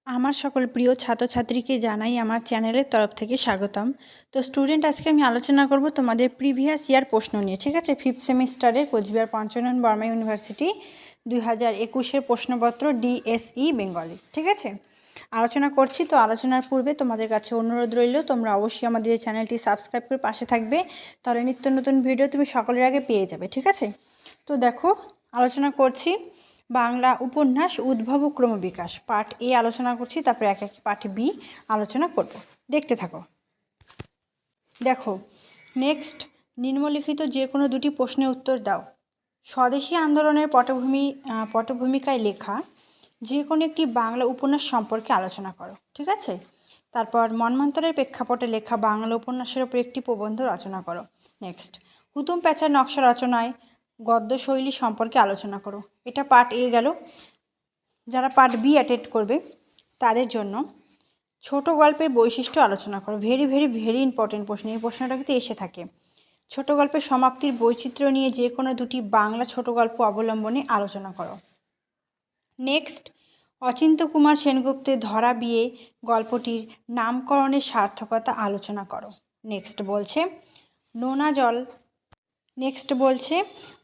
আমার সকল প্রিয় ছাত্রছাত্রীকে জানাই আমার চ্যানেলের তরফ থেকে স্বাগতম। তো স্টুডেন্ট, আজকে আমি আলোচনা করব তোমাদের প্রিভিয়াস ইয়ার প্রশ্ন নিয়ে। ঠিক আছে, 5th সেমিস্টারের কোচবিহার পঞ্চনন বর্মা ইউনিভার্সিটি 2021-এর প্রশ্নপত্র ডিএসই বেঙ্গলি। ঠিক আছে, আলোচনা করছি। তো আলোচনার পূর্বে তোমাদের কাছে অনুরোধ রইল, তোমরা অবশ্যই আমাদের এই চ্যানেলটি সাবস্ক্রাইব করে পাশে থাকবে, তাহলে নিত্য নতুন ভিডিও তুমি সকলের আগে পেয়ে যাবে। ঠিক আছে, তো দেখো আলোচনা করছি বাংলা উপন্যাস উদ্ভব ও ক্রমবিকাশ পার্ট এ আলোচনা করছি, তারপরে এক এক পার্ট বি আলোচনা করব। দেখতে থাকো। দেখো, নেক্সট, নিম্নলিখিত যে কোনো দুটি প্রশ্নের উত্তর দাও। স্বদেশী আন্দোলনের পটভূমিকায় লেখা যে কোনো একটি বাংলা উপন্যাস সম্পর্কে আলোচনা করো। ঠিক আছে, তারপর মন্বন্তরের প্রেক্ষাপটে লেখা বাংলা উপন্যাসের ওপর একটি প্রবন্ধ রচনা করো। নেক্সট, হুতুম প্যাঁচার নকশা রচনায় গদ্যশৈলী সম্পর্কে আলোচনা করো। এটা পার্ট এ গেল। যারা পার্ট বি অ্যাটেন্ড করবে তাদের জন্য ছোট গল্পের বৈশিষ্ট্য আলোচনা করো। ভেরি ভেরি ভেরি ইম্পর্টেন্ট প্রশ্ন, এই প্রশ্নটা কিন্তু এসে থাকে। ছোট গল্পের সমাপ্তির বৈচিত্র্য নিয়ে যে কোনো দুটি বাংলা ছোট গল্প অবলম্বনে আলোচনা করো। নেক্সট, অচিন্ত্য কুমার সেনগুপ্তের ধরা বিয়ে গল্পটির নামকরণের সার্থকতা আলোচনা করো। নেক্সট বলছে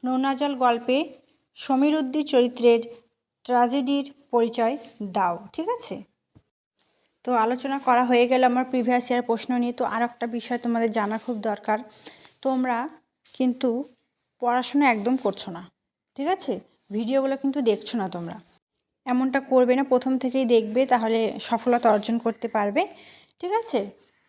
নোনা জল গল্পে সমীরুদ্দি চরিত্রের ট্র্যাজেডির পরিচয় দাও। ঠিক আছে, তো আলোচনা করা হয়ে গেল আমার প্রিভিয়াস ইয়ার প্রশ্ন নিয়ে। তো আর একটা বিষয় তোমাদের জানা খুব দরকার, তোমরা কিন্তু পড়াশোনা একদম করছো না। ঠিক আছে, ভিডিওগুলো কিন্তু দেখছো না, তোমরা এমনটা করবে না। প্রথম থেকেই দেখবে, তাহলে সফলতা অর্জন করতে পারবে। ঠিক আছে,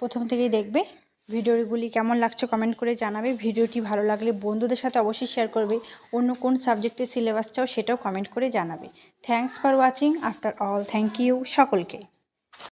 প্রথম থেকেই দেখবে। ভিডিওগুলি কেমন লাগছে কমেন্ট করে জানাবে। ভিডিওটি ভালো লাগলে বন্ধুদের সাথে অবশ্যই শেয়ার করবে। অন্য কোন সাবজেক্টের সিলেবাস চাও সেটাও কমেন্ট করে জানাবে। Thanks for watching. After all, thank you সকলকে।